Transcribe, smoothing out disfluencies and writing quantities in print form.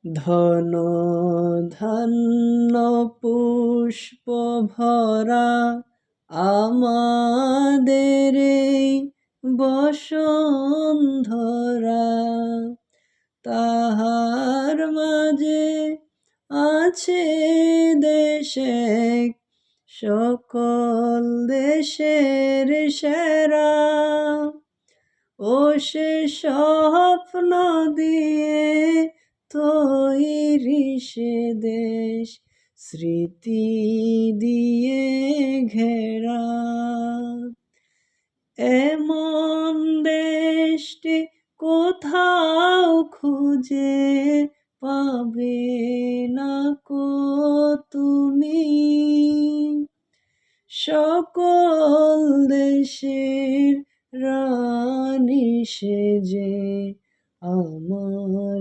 ধন ধান্য পুষ্প ভরা আমাদের এই বসুন্ধরা, তাহার মাঝে আছে দেশে সকল দেশের সেরা। ও সে স্বপ্ন দিয়ে তৈরি সে দেশ, স্মৃতি দিয়ে ঘেরা। এমন দেশটি কোথাও খুঁজে পাবে না কো তুমি, সকল দেশের রানী সেজে আমার